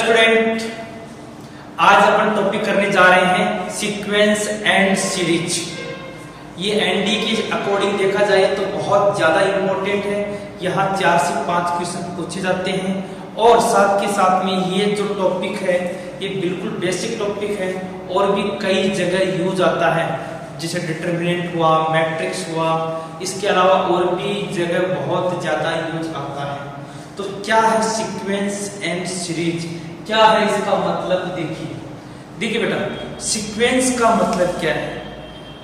Student, आज अपन topic करने जा रहे हैं सीक्वेंस एंड सीरीज। ये एनडी के अकॉर्डिंग देखा जाए तो बहुत ज्यादा इंपॉर्टेंट है। यहाँ 4 से 5 क्वेश्चन पूछे जाते हैं और साथ के साथ में ये जो टॉपिक है ये बिल्कुल बेसिक टॉपिक है और भी कई जगह यूज आता है, जैसे डिटरमिनेंट हुआ, मैट्रिक्स हुआ, इसके अलावा और भी जगह बहुत ज्यादा यूज आता है। तो क्या है सीक्वेंस एंड सीरीज, क्या है इसका मतलब? देखिए बेटा, सीक्वेंस का मतलब क्या है?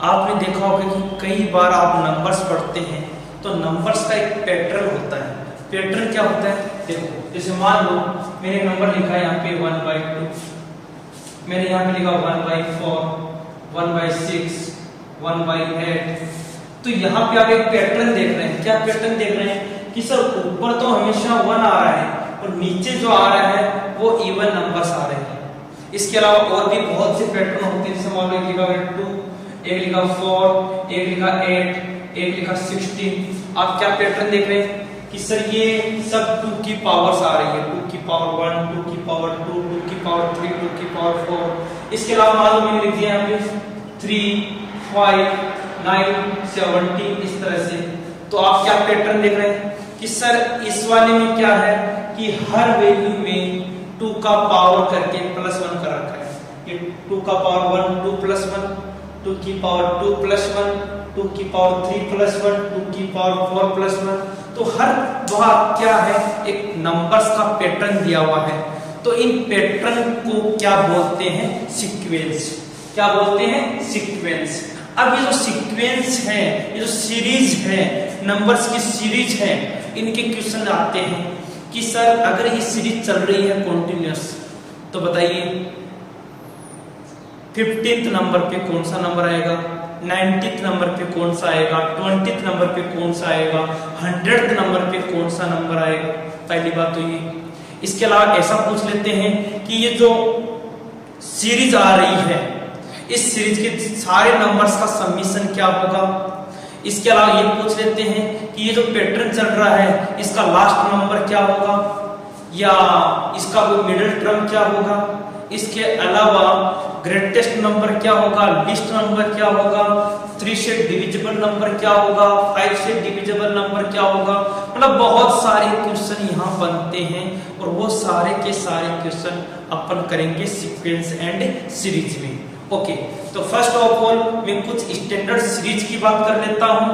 आपने देखा होगा कि कई बार आप नंबर्स पढ़ते हैं तो नंबर्स का एक पैटर्न होता है। पैटर्न क्या होता है? देखो, जैसे मान लो मैंने नंबर लिखा है यहाँ पे 1/2, मैंने यहाँ पे लिखा 1/4, 1/6, 1/8। तो यहाँ पे आप एक पैटर्न देख रहे हैं। क्या पैटर्न देख रहे हैं कि सर ऊपर तो हमेशा 1 आ रहा है और नीचे जो आ रहा है वो इवन नंबर्स आ रहे हैं। इसके अलावा और भी बहुत से पैटर्न होते हैं, जैसे मान लो एक लिखा 2, एक लिखा 4, एक लिखा 8, एक लिखा 16। आप क्या पैटर्न देख रहे हैं कि सर ये सब 2 की पावर्स आ रही है, 2 की पावर 1, 2 की पावर 2, 2 की पावर 3, 2 की पावर 4। इसके अलावा मान लो मैंने लिख दिया यहाँ पे 3, 5, 9, 17 इस तरह से। तो आप क्या पैटर्न देख रहे हैं कि सर इस वाले में क्या है कि हर वैल्यू में 2 का पावर करके +1 कर रखा है। ये 2 का पावर 1, 2 + 1, 2 की पावर 2 + 1, 2 की पावर 3 + 1, 2 की पावर 4 + 1। तो हर बार क्या है, एक नंबर्स का पैटर्न दिया हुआ है। तो इन पैटर्न को क्या बोलते हैं? सीक्वेंस। क्या बोलते हैं? सीक्वेंस। अब ये जो सीक्वेंस है, ये जो सीरीज है, नंबर्स की सीरीज है, इनके क्वेश्चन आते हैं कि सर अगर ये सीरीज चल रही है कंटिन्यूअस तो बताइए 15th नंबर पे कौन सा नंबर आएगा, 90th नंबर पे कौन सा आएगा, 20th नंबर पे कौन सा आएगा, 100th नंबर पे कौन सा नंबर आएगा? पहली बात तो ये। इसके अलावा ऐसा पूछ लेते हैं कि ये जो सीरीज आ रही है, इस सीरीज के सारे नंबर्स का समीशन क्या होगा? इसके अलावा ये पूछ लेते हैं कि ये जो पैटर्न चल रहा है इसका लास्ट नंबर क्या होगा या इसका कोई मिडिल टर्म क्या होगा? इसके अलावा ग्रेटेस्ट नंबर क्या होगा, लीस्ट नंबर क्या होगा, 3 से डिविजिबल नंबर क्या होगा, 5 से डिविजिबल नंबर क्या होगा? मतलब बहुत सारे क्वेश्चन यहाँ बनते हैं और वो सारे के सारे क्वेश्चन अपन करेंगे सीक्वेंस एंड सीरीज में। ओके, तो फर्स्ट ऑफ ऑल मैं कुछ स्टैंडर्ड सीरीज की बात कर लेता हूँ।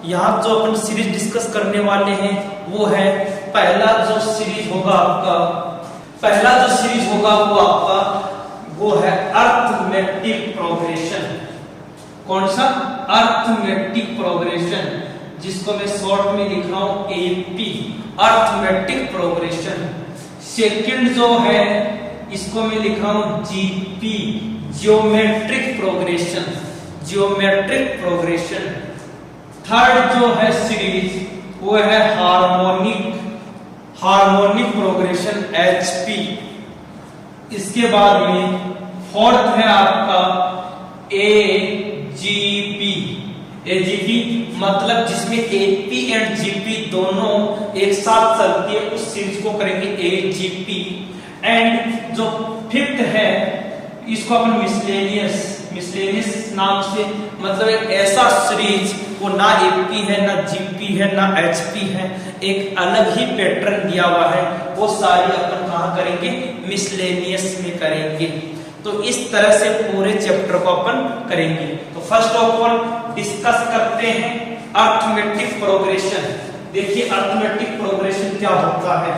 यहाँ जो अपन सीरीज डिस्कस करने वाले हैं वो है पहला जो सीरीज होगा वो है अर्थमेटिक प्रोग्रेशन। कौन सा? अर्थमेटिक प्रोग्रेशन, जिसको मैं शॉर्ट में लिख रहा हूं एपी, अर्थमेटिक प्रोग्रेशन। सेकंड जो है इसको मैं लिख रहा हूं GP, geometric progression, geometric progression. Third जो है सीरीज वो है हार्मोनिक प्रोग्रेशन, एचपी। इसके बाद में फोर्थ है आपका एजीपी। एजीपी मतलब जिसमें एपी एंड जीपी दोनों एक साथ चलती है, उस सीरीज को करेंगे एजीपी। एंड जो फिफ्थ है इसको अपन मिसलेनियस नाम से, मतलब एक ऐसा सीरीज वो ना एपी है, ना जीपी है, ना एचपी है, एक अलग ही पैटर्न दिया हुआ है। वो सारी अपन कहाँ करेंगे? मिसलेनियस में करेंगे। तो इस तरह से पूरे चैप्टर को अपन करेंगे। तो फर्स्ट ऑफ ऑल डिस्कस करते हैं अर्थमेटिक प्रोग्रेशन। देखिए अर्थमेटिक प्रोग्रेशन क्या होता है।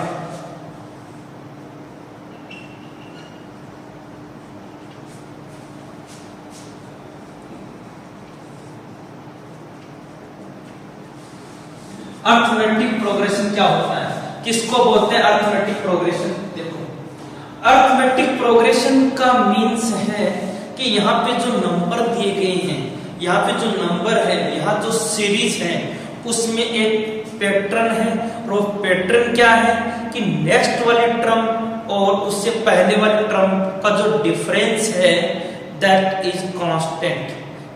अर्थमेटिक प्रोग्रेशन क्या होता है, किसको बोलते हैं अर्थमेटिक प्रोग्रेशन? देखो, अर्थमेटिक प्रोग्रेशन का मीन्स है कि यहाँ पे जो नंबर दिए गए हैं, यहाँ पे जो नंबर है, यहाँ जो सीरीज है, उसमें एक पैटर्न है। और वो पैटर्न क्या है कि नेक्स्ट वाले टर्म और उससे पहले वाले टर्म का जो डिफरेंस है दैट इज कांस्टेंट।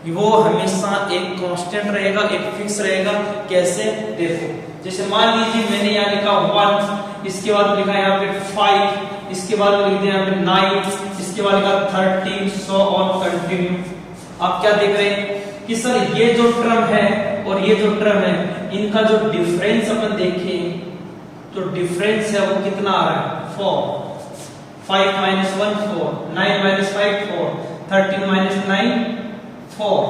वो हमेशा एक कांस्टेंट रहेगा, एक फिक्स रहेगा। कैसे? देखो, जैसे मान लीजिए मैंने यहाँ लिखा 1, इसके बाद लिखा यहाँ पे 5, इसके बाद लिख दिया यहाँ पे 9, इसके बाद लिखा 13, सो ऑन कंटिन्यू। आप क्या देख रहे हैं कि सर ये जो टर्म है और ये जो टर्म है, इनका जो डिफरेंस अपन देखें, जो डिफरेंस है वो कितना आ रहा है 4, 5 - 1 4, 9 - 5 4, 13 - 9 4।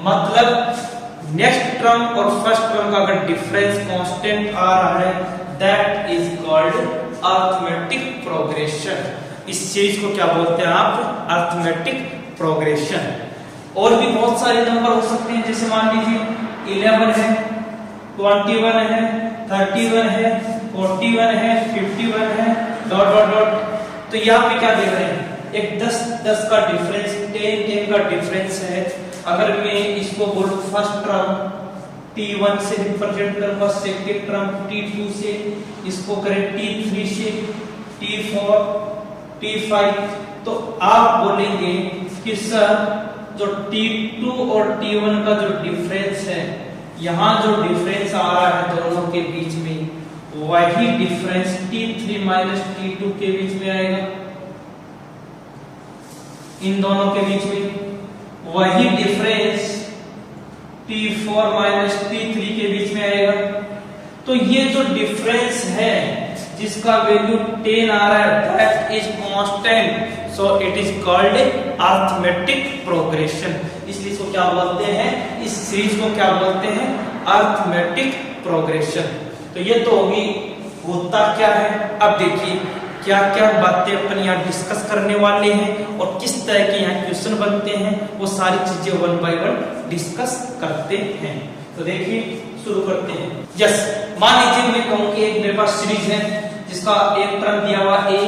मतलब नेक्स्ट टर्म और फर्स्ट टर्म का अगर डिफरेंस कांस्टेंट आ रहा है, that is called arithmetic progression. इस चीज को क्या बोलते हैं आप? Arithmetic progression. और भी बहुत सारे नंबर हो सकते हैं, जैसे मान लीजिए 11 है, 21 है, 31 है, 41 है, 51 है, डॉट डॉट डॉट। तो यहाँ पे क्या देख रहे हैं, एक 10 का डिफरेंस, 10 का डिफरेंस है। अगर मैं इसको बोलूं फर्स्ट टर्म T1 से रिप्रेजेंट करूंगा, सेकंड टर्म T2 से, इसको करें T3 से, T4, T5, तो आप बोलेंगे कि सर जो T2 और T1 का जो डिफरेंस है, यहाँ जो डिफरेंस आ रहा है दोनों के बीच में, वही डिफरेंस T3 - T2 के बीच में आएगा। इन दोनों के बीच में वही डिफरेंस T4 - T3 के बीच में आएगा। तो ये जो डिफरेंस है जिसका वैल्यू 10 आ रहा है, that is constant, so it is called arithmetic progression. इसलिए इसको क्या बोलते हैं, इस सीरीज को क्या बोलते हैं? Arithmetic progression. तो ये तो होगी होता क्या है। अब देखिए क्या क्या बातें अपन यहाँ डिस्कस करने वाले हैं और किस तरह के यहाँ क्वेश्चन बनते हैं, वो सारी चीजें 1 बाय 1 डिस्कस करते हैं। तो देखिए शुरू करते हैं। यस, मान लीजिए मैं कहूँ कि एक मेरे पास सीरीज है जिसका एक टर्म दिया हुआ a,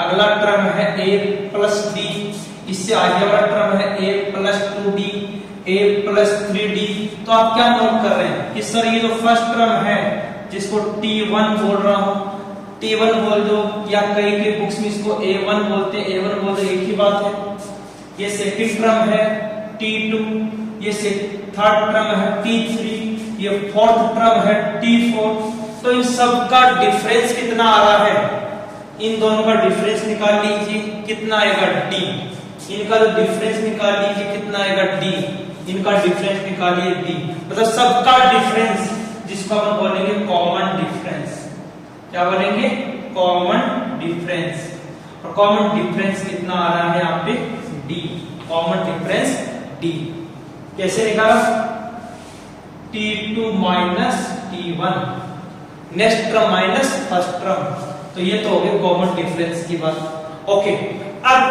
अगला टर्म है a + d, इससे आगे वाला टर्म है a + 2d, a + 3d। तो आप क्या नोट कर रहे हैं कि सर ये जो फर्स्ट टर्म है जिसको T1 बोल रहा हूँ, T1 बोल दो, या कई के बुक्स में इसको A1 बोलते हैं, A1 बोल दो, एक ही बात है। ये सेकंड टर्म है T2, ये थर्ड टर्म है T3, ये फोर्थ टर्म है T4। तो इन सब का डिफरेंस कितना आ रहा है? इन दोनों का डिफरेंस निकाल लीजिए, कितना आएगा D। इनका जो डिफरेंस निकाल लीजिए, कितना आएगा D। इनका डिफरेंस निकालिए D। मतलब सबका डिफरेंस, जिसको हम बोलेंगे कॉमन डिफरेंस। क्या बोलेंगे? Common difference. और कॉमन डिफरेंस कितना आ रहा है यहाँ पे? D। Common difference D। कैसे निकाला? T2 - T1, next term minus first term. तो ये तो हो गया कॉमन डिफरेंस की बात। ओके, अब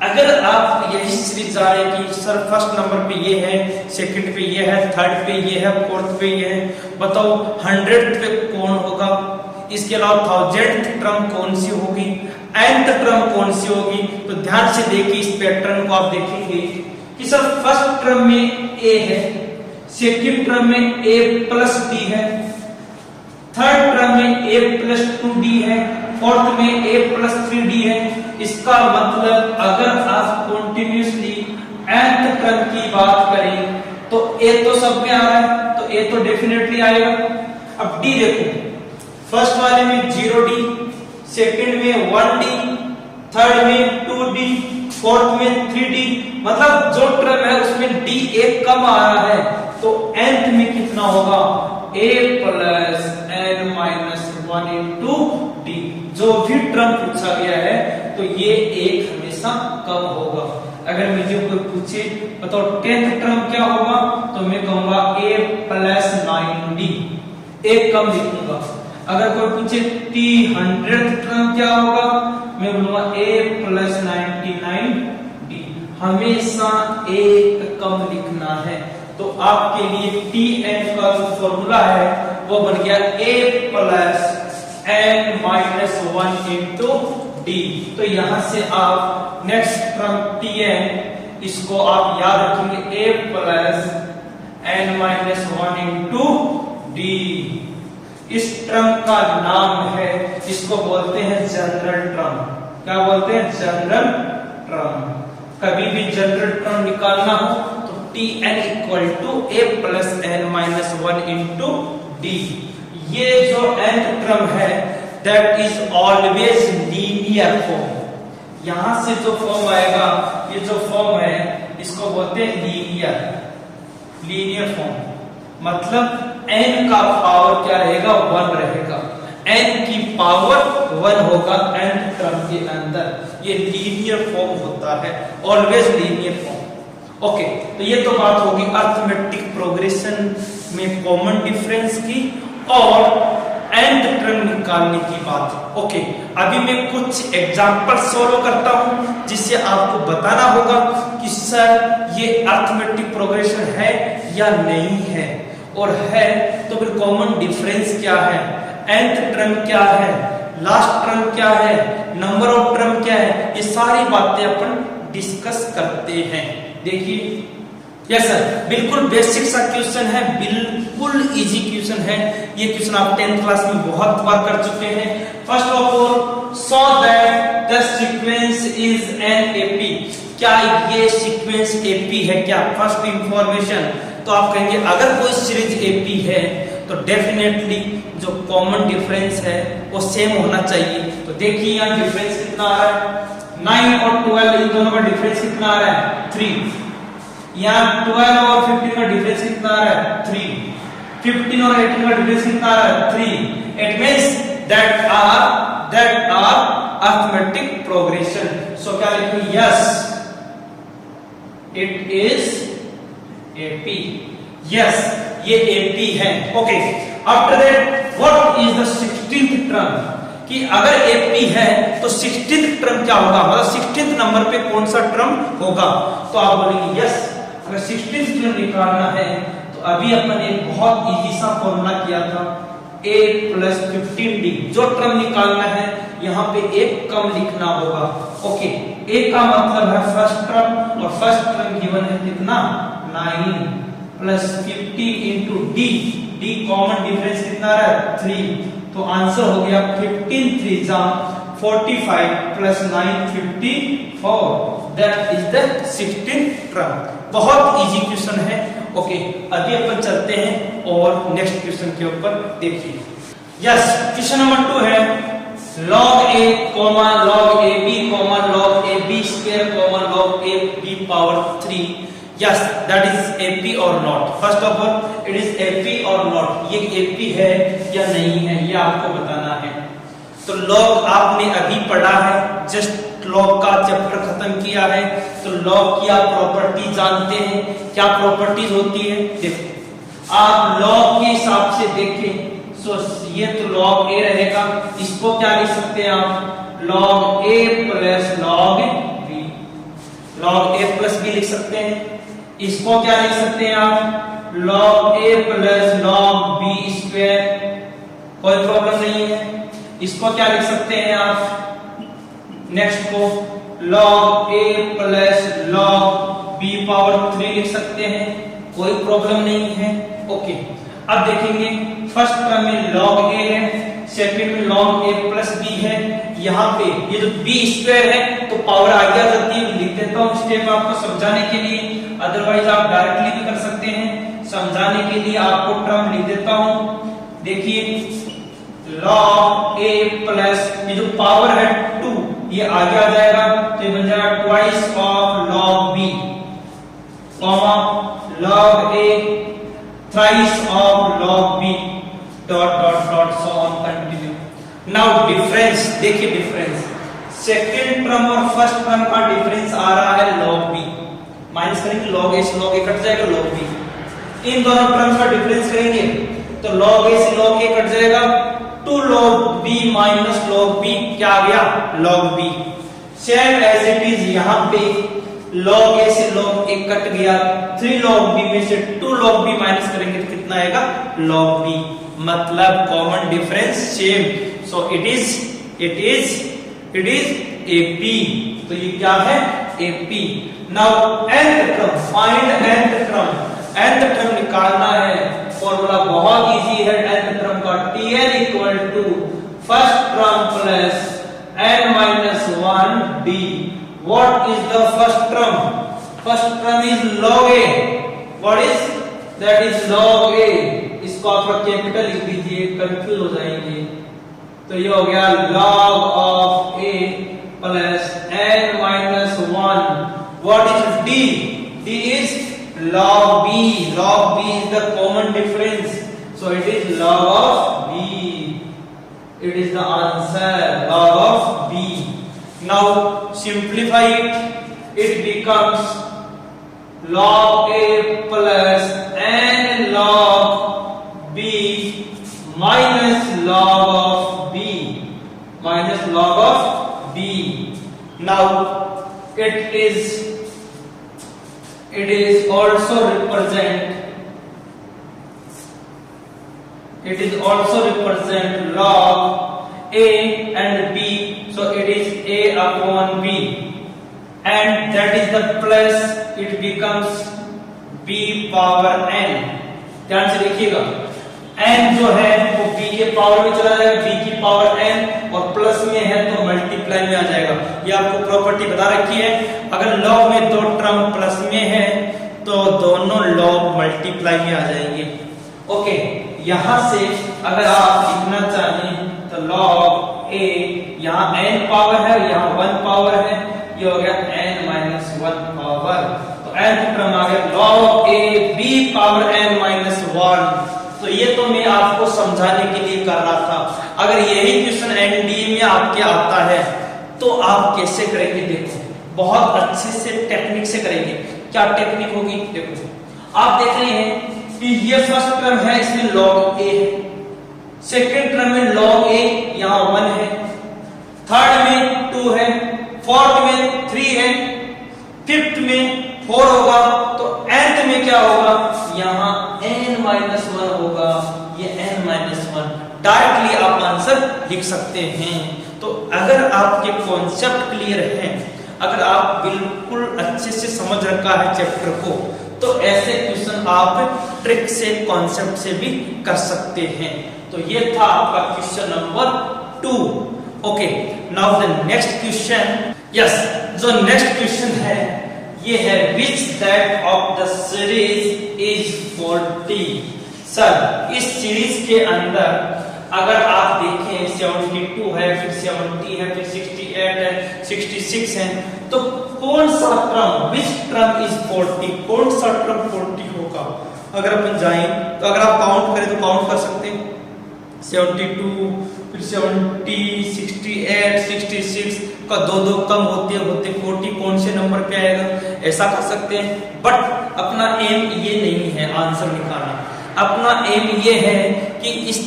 अगर आप यही सीरीज जा रहे हैं कि सर फर्स्ट नंबर पे ये है, सेकंड पे ये है, थर्ड पे ये है, फोर्थ पे ये है, बताओ 100th पे कौन होगा, इसके अलावा 1000th टर्म कौन सी होगी, nth टर्म कौन सी होगी। तो ध्यान से देखिए इस पैटर्न को, आप देखेंगे कि सर फर्स्ट टर्म में a है, सेकंड टर्म में a + d है, थर्ड टर्म में a + 2d है, फोर्थ में a + 3d है। इसका मतलब अगर आप कंटिन्यूअसली nth टर्म की बात करें तो a तो सब में आ रहा है, तो a तो डेफिनेटली आएगा। अब d देखो, फर्स्ट वाले में 0d, सेकंड में 1d, थर्ड में 2d, फोर्थ में 3d। मतलब जो टर्म है उसमें d एक कम आ रहा है, तो nth में कितना होगा? a + n - 1 * d। जो भी टर्म पूछा गया है तो ये एक हमेशा कम होगा। अगर मुझे कोई पूछे बताओ 10th टर्म क्या होगा, तो मैं कहूंगा a + 9d, एक कम लिखूंगा। अगर कोई पूछे 100th टर्म क्या होगा, मैं बोलूंगा a + 99d। हमेशा एक कम लिखना है। तो आपके लिए Tn का जो फॉर्मूला है वो बन गया a + n - 1 * d। तो यहां से आप नेक्स्ट टर्म Tn, इसको आप याद रखेंगे a + n - 1 * d। इस टर्म का नाम है, इसको बोलते हैं जनरल टर्म। क्या बोलते हैं? General term. कभी भी जनरल टर्म निकालना हो तो Tn = a + n - 1 * d। ये जो nth टर्म है that is always linear form. यहां से जो फॉर्म आएगा, ये जो फॉर्म है इसको बोलते हैं लीनियर फॉर्म। मतलब n का पावर क्या रहेगा, 1 रहेगा। n की पावर 1 होगा n टर्म के अंदर। ये लीनियर फॉर्म होता है, ऑलवेज लीनियर फॉर्म। ओके, तो ये तो बात होगी अर्थमेटिक प्रोग्रेशन में कॉमन डिफरेंस की और nth टर्म निकालने की बात। ओके, अभी मैं कुछ एग्जांपल सोल्व करता हूं जिससे आपको बताना होगा कि सर ये अर्थमेटिक प्रोग्रेशन है या नहीं है, और है तो फिर कॉमन डिफरेंस क्या है, nth टर्म क्या है, लास्ट टर्म क्या है, नंबर ऑफ टर्म क्या है, ये सारी बातें अपन डिस्कस करते हैं। देखिए, यस सर, बिल्कुल बेसिक सा क्वेश्चन है, बिल्कुल इजी क्वेश्चन है। ये क्वेश्चन आप 10th क्लास में बहुत बार कर चुके हैं। First of all, so that the sequence is an AP. क्या ये सीक्वेंस एपी है क्या? फर्स्ट इंफॉर्मेशन तो आप कहेंगे अगर कोई सीरीज एपी है तो डेफिनेटली जो कॉमन डिफरेंस है वो सेम होना चाहिए। तो देखिए यहाँ डिफरेंस कितना आ रहा है, 9 और 12, इन दोनों का डिफरेंस कितना आ रहा है, 3। यहाँ 12 और 15 का डिफरेंस कितना आ रहा है, 3। 15 और 18 का डिफरेंस कितना आ रहा है, 3। It means that are arithmetic progression. So क्या लिखूं, yes it is AP. Yes, ये एपी है। Okay, after that what is the 16th term, कि अगर एपी है तो 16th टर्म क्या होगा, मतलब 16th नंबर पे कौन सा टर्म होगा। तो आप बोलेंगे यस, अगर 16th टर्म निकालना है तो अभी अपन एक बहुत इजी सा फॉर्मूला किया था, a + 15d। जो टर्म निकालना है यहाँ पे एक कम लिखना होगा। ओके, a का मतलब है फर्स्ट टर्म, और फर्स्ट टर्म गिवन है कितना, 9 + 50 × d कॉमन डिफरेंस कितना रहा है, 3। तो आंसर हो गया 15 3 जा 45 + 9 54। That is the 16th term. बहुत इजी क्वेश्चन है। ओके, अभी अपन चलते हैं और नेक्स्ट क्वेश्चन के ऊपर देखिए। यस, क्वेश्चन नंबर 2 है log a, log ab, log ab², log ab ⁵ Yes, that is AP or not. First of all, it is AP or not. ये AP है या नहीं है, ये आपको बताना है। तो log आपने अभी पढ़ा है, जस्ट log का चैप्टर खत्म किया है, तो log की आप प्रॉपर्टी जानते हैं। क्या प्रॉपर्टीज होती है, देखो आप log के हिसाब से देखें। सो ये तो log a रहेगा, इसको क्या लिख सकते हैं आप, log a + log b, log a + b लिख सकते हैं। इसको क्या लिख सकते हैं आप, log a + log b², कोई प्रॉब्लम नहीं है। इसको क्या लिख सकते हैं आप, नेक्स्ट को log a + log b³ लिख सकते हैं, कोई प्रॉब्लम नहीं है। ओके, अब देखेंगे फर्स्ट टर्म में log a है, सेकंड में log a + b है। यहाँ पे ये जो b² है तो पावर आगे आ जाती है, लिख देता हूँ स्टेप आपको समझाने के लिए, अदरवाइज आप डायरेक्टली भी कर सकते हैं। समझाने के लिए आपको टर्म लिख देता हूं। देखिए log a + ये जो पावर है 2, ये आगे आ जाएगा तो ये बन जाएगा twice of log b, log a thrice of log b, ... so on continue. Now difference देखिए, डिफरेंस सेकंड टर्म और फर्स्ट टर्म का डिफरेंस आ रहा है log b, माइनस करेंगे log a से log a कट जाएगा log b। इन दोनों terms का डिफरेंस करेंगे तो log a से log a कट जाएगा, 2 log b - log b क्या आ गया, log b। Same as it is यहाँ पे log a से log a कट गया, 3 log b में से 2 log b माइनस करेंगे तो कितना आएगा, log b। मतलब common difference same, so it is AP। तो ये क्या है, AP। Now nth term, find nth term निकालना है। फॉर्मूला बहुत इजी है nth टर्म का, Tn = first term plus n - 1d। What is the first term, first term is log a, what is that is log a। इसको आप capital लिख दीजिए, confuse हो जाएंगे। तो ये हो गया log of a plus n minus 1. What is d? D is log b. Log b is the common difference, so it is log of b. It is the answer, log of b. Now simplify it. It becomes log a plus n log b minus log of b, minus log of b. Now it is also represent log a and b, so it is a upon b, and that is the plus, it becomes b power n. ध्यान से देखिएगा, n जो है वो b के power में चला जाएगा, b की पावर n, और प्लस में है तो मल्टीप्लाई में आ जाएगा। ये आपको प्रॉपर्टी बता रखी है, अगर लॉग में दो टर्म प्लस में है तो दोनों लॉग मल्टीप्लाई में आ जाएंगे। ओके, यहां से अगर आप लिखना चाहें तो लॉग a, यहाँ n पावर है, यहाँ 1 पावर है, ये हो गया n माइनस 1 पावर, तो n टर्म आ गया log a b power n minus 1। तो ये तो मैं आपको समझाने के लिए कर रहा था। अगर यही क्वेश्चन एनडीए में आपके आता है तो आप कैसे करेंगे? देखो, बहुत अच्छे से टेक्निक से करेंगे। क्या टेक्निक होगी? देखो, आप देख रहे हैं कि ये फर्स्ट टर्म है, इसमें log a है, सेकेंड टर्म में log a यहाँ 1 है, थर्ड में 2 है, फोर्थ में 3 है, फिफ्थ में 4 होगा, तो nth में क्या होगा? यहाँ n माइनस 1 होगा, ये n माइनस 1। डायरेक्टली आप आंसर लिख सकते हैं। तो अगर आपके कॉन्सेप्ट क्लियर है, अगर आप बिल्कुल अच्छे से समझ रखा है चैप्टर को, तो ऐसे क्वेश्चन आप ट्रिक से, कॉन्सेप्ट से भी कर सकते हैं। तो ये था आपका question number 2। Okay, now the next question. Yes, जो नेक्स्ट क्वेश्चन है ये है which that of the series is 40। Sir, इस सीरीज के अंदर अगर आप देखें 72 है, फिर 70 है, फिर 68 है, 66 है, तो कौन सा टर्म, विच टर्म इज 40, कौन सा टर्म 40 होगा? अगर अपन जाएं तो अगर आप काउंट करें तो काउंट कर सकते हैं 72, फिर 70, 68, 66 का दो कम होते होते 40 कौन से नंबर पे आएगा, ऐसा कर सकते हैं। बट अपना एम ये नहीं है आंसर निकालना, अपना एम ये है कि इस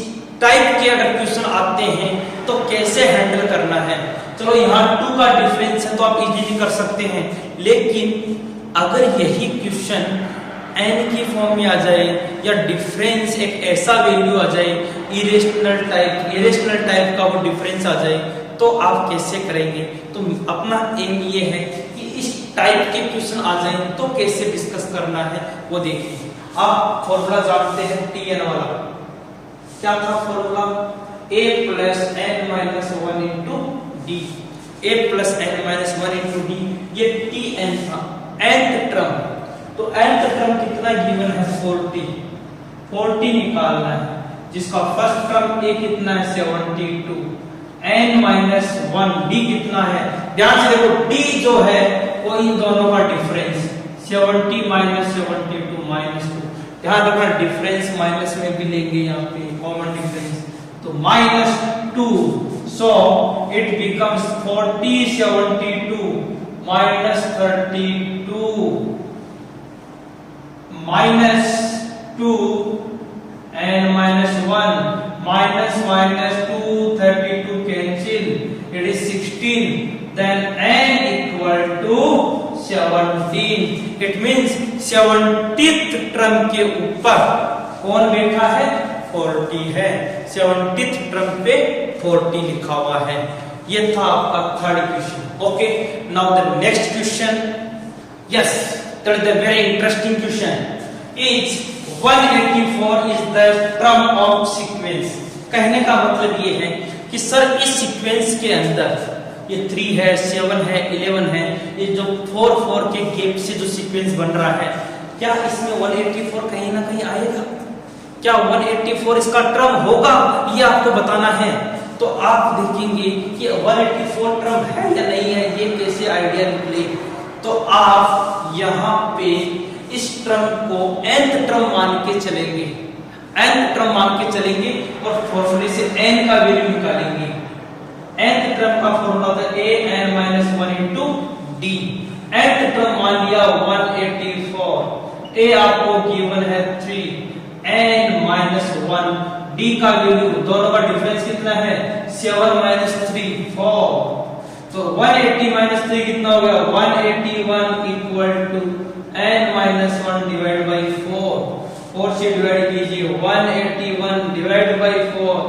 टाइप के अगर क्वेश्चन आते हैं तो कैसे हैंडल करना है। चलो यहाँ 2 का डिफरेंस है तो आप इजीली कर सकते हैं, लेकिन अगर यही क्वेश्चन n की फॉर्म में आ जाए या डिफरेंस एक ऐसा वैल्यू आ जाए, इरेशनल टाइप का वो डिफरेंस आ जाए, तो आप कैसे करेंगे? तो अपना एम ये है कि इस टाइप के क्वेश्चन आ जाए तो कैसे डिस्कस करना है वो देखिए। आप फॉर्मूला जानते हैं tn वाला, क्या था formula? a plus n minus 1 into D, a plus n minus 1 into D, ये tn था, nth टर्म। तो nth टर्म कितना गिवन है? 40 निकालना है, जिसका फर्स्ट टर्म a कितना है? 72, n माइनस 1, d कितना है? ध्यान से देखो, d जो है वो इन दोनों का डिफरेंस, 70 माइनस 72 माइनस 2। ध्यान रखना डिफरेंस माइनस में भी लेंगे यहाँ पे, कॉमन डिफरेंस, तो minus 2, so it becomes 40 72 minus 32 minus 2 and minus 1 minus 2 32 cancel, it is 16, then n equal to 17। it means 70th term के ऊपर कौन बैठा है? 40 है, 70th टर्म पे 40 लिखा हुआ है। ये था आपका third question. Okay, now the next question. Yes, that is the very interesting question. Is 184 is the term of sequence। कहने का मतलब ये है कि सर इस सीक्वेंस के अंदर ये 3 है, 7 है, 11 है, ये जो 4 के गैप से जो सीक्वेंस बन रहा है, क्या इसमें 184 कहीं ना कहीं आएगा? क्या 184 इसका टर्म होगा? ये आपको बताना है। तो आप देखेंगे कि 184 टर्म है या नहीं है, ये कैसे आइडिया निकले। तो आप यहाँ पे इस टर्म को nth टर्म मान के चलेंगे, nth टर्म मान के चलेंगे और फॉर्मूले से n का वैल्यू निकालेंगे। nth टर्म का फॉर्मूला होता है an-1 into d। nth term मान लिया 184, a आपको गिवन है 3, n-1, d का वैल्यू, दोनों का डिफरेंस कितना है 7 - 3 4, तो 180 - 3 कितना हो गया 181 equal to n-1 divide by 4, 4 से डिवाइड कीजिए 181 divide by 4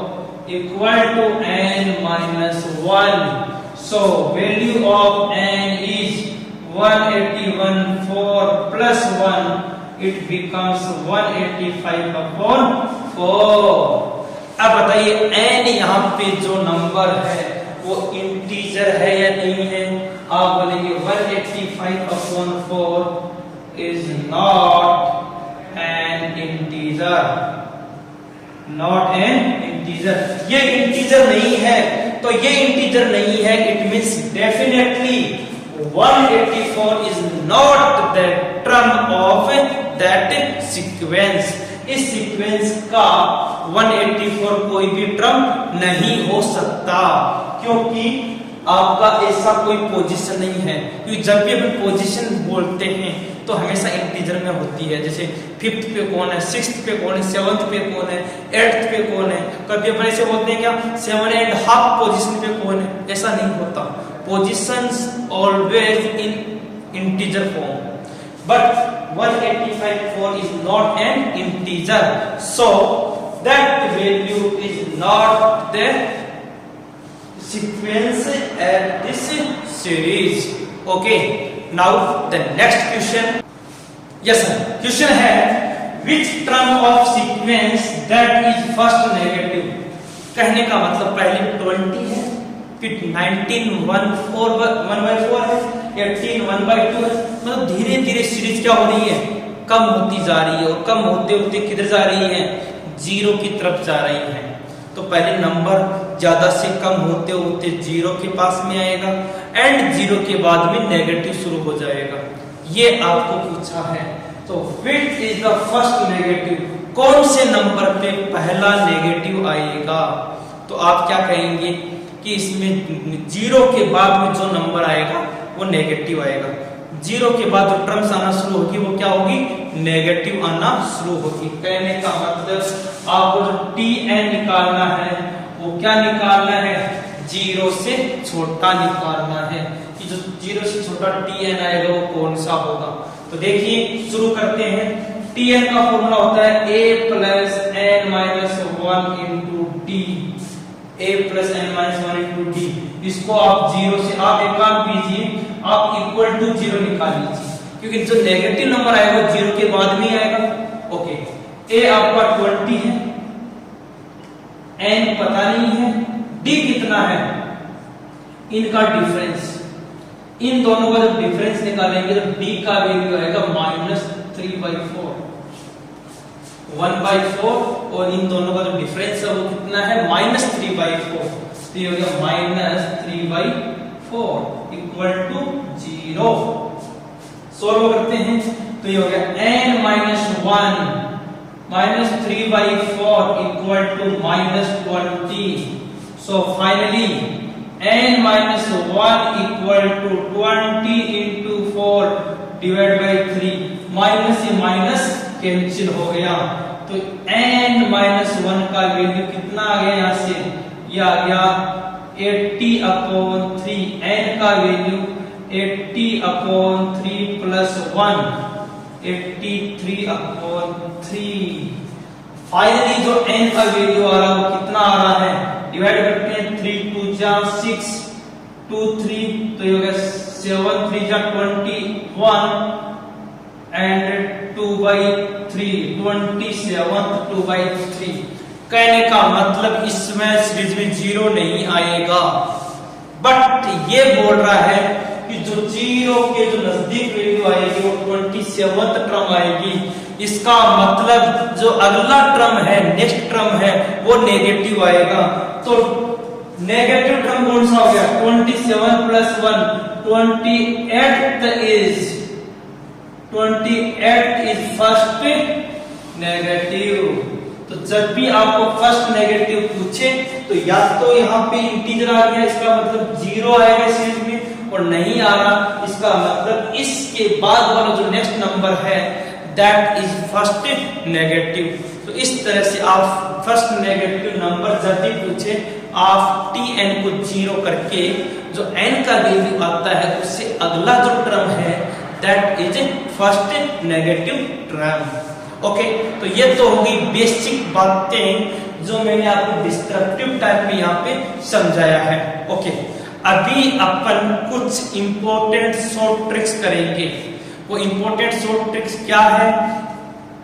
equal to n-1। So value of n is 181, 4 plus 1 it becomes 185 upon 4। अब बताइए n यहाँ पे जो नंबर है वो इंटीजर है या नहीं है। आप बोलेंगे 185 upon 4 is not an integer, not an integer। ये इंटीजर नहीं है, तो ये इंटीजर नहीं है, it means definitely 184 is not the term of that sequence। इस सीक्वेंस का 184 कोई भी टर्म नहीं हो सकता, क्योंकि आपका ऐसा कोई पोजीशन नहीं है। क्योंकि जब भी अपन पोजीशन बोलते हैं तो हमेशा इंटीजर में होती है, जैसे 5th पे कौन है, 6th पे कौन है, 7th पे कौन है, 8th पे कौन है। कभी अपन ऐसे बोलते हैं क्या 7.5 पोजीशन पे कौन है, ऐसा नहीं होता। Positions always in integer form, but 185 is not an integer, so that value is not the sequence at this series। Okay, now the next question। yes sir, question है which term of sequence that is first negative। कहने का मतलब पहले 20 है, फिर 19 1/4 है, 18 1/2 है। मतलब धीरे धीरे सीरीज क्या हो रही है, कम होती जा रही है, और कम होते होते किधर जा रही है, 0 की तरफ जा रही है। तो पहले नंबर ज्यादा से कम होते होते 0 के पास में आएगा, एंड 0 के बाद में नेगेटिव शुरू हो जाएगा। ये आपको पूछा है। तो which is the first negative, कौन से नंबर पे पहला नेगेटिव आएगा। तो आप क्या कहेंगे कि इसमें 0 के बाद में जो नंबर आएगा वो नेगेटिव आएगा। 0 के बाद जो टर्म्स आना शुरू होगी वो क्या होगी, नेगेटिव आना शुरू होगी। कहने का मतलब आपको जो tn निकालना है वो क्या निकालना है, 0 से छोटा निकालना है। कि जो 0 से छोटा tn आएगा वो कौन सा होगा। तो देखिए शुरू करते हैं। tn का फॉर्मूला होता है a plus n-1 into d, a plus n-1 into d। इसको आप 0 से, आप एक काम कीजिए, आप इक्वल टू 0 निकाल लीजिए, क्योंकि जो नेगेटिव नंबर आएगा वो 0 के बाद में आएगा। ओके, a आपका 20 है, n पता नहीं है, d कितना है, इनका डिफरेंस, इन दोनों का जब डिफरेंस निकालेंगे तो d का वैल्यू आएगा -3/4, 1/4, और इन दोनों का जो डिफरेंस है वो कितना है -3/4। तो ये हो गया -3/4 इक्वल टू 0। सोल्व करते हैं तो ये हो गया n-1 -3/4 equal to -20। So finally n-1 equal to 20 into 4 divide by 3। Minus से माइनस कैंसिल हो गया, तो n-1 का वैल्यू कितना आ गया, यहाँ से ये आ गया 80/3। n का वैल्यू 80/3 प्लस 1, 83/3। फाइनली जो n का वैल्यू आ रहा है वो कितना आ रहा है, डिवाइड करते हैं 3 2 जा 6 2 3, तो ये हो गया 7 3 जा 21 एंड 2/3, 27 2/3। कहने का मतलब इसमें सीरीज में 0 नहीं आएगा, बट ये बोल रहा है कि जो 0 के जो नजदीक वैल्यू आएगी वो 27th टर्म आएगी। इसका मतलब जो अगला टर्म है, नेक्स्ट टर्म है, वो नेगेटिव आएगा। तो नेगेटिव टर्म कौन सा हो गया? 27 प्लस 1 28 इज फर्स्ट नेगेटिव। तो जब भी आपको फर्स्ट नेगेटिव पूछे तो या तो यहाँ पे इंटीजर आ गया, इसका मतलब 0 आएगा सीरीज में, और नहीं आ रहा इसका मतलब इसके बाद वाला जो नेक्स्ट नंबर है दैट इज फर्स्ट नेगेटिव। तो इस तरह से आप फर्स्ट नेगेटिव नंबर जब भी पूछे आप tn को 0 करके जो n का वैल्यू आता है उससे अगला जो टर्म है that is first negative term. Okay, तो ये तो होगी बेसिक बातें जो मैंने आपको डिस्क्रिप्टिव टाइप में यहाँ पे समझाया है। ओके, अभी अपन कुछ इंपॉर्टेंट शॉर्ट ट्रिक्स करेंगे। वो इंपॉर्टेंट शॉर्ट ट्रिक्स क्या है,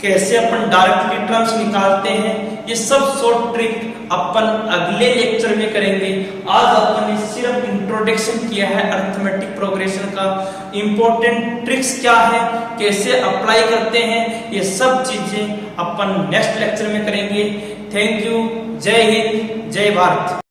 कैसे अपन डायरेक्टली टर्म्स निकालते हैं, ये सब शॉर्ट ट्रिक अपन अगले लेक्चर में करेंगे। आज अपन ने सिर्फ इंट्रोडक्शन किया है अरिथमेटिक प्रोग्रेशन का। इंपॉर्टेंट ट्रिक्स क्या है, कैसे अप्लाई करते हैं, ये सब चीजें अपन नेक्स्ट लेक्चर में करेंगे। थैंक यू, जय हिंद, जय भारत।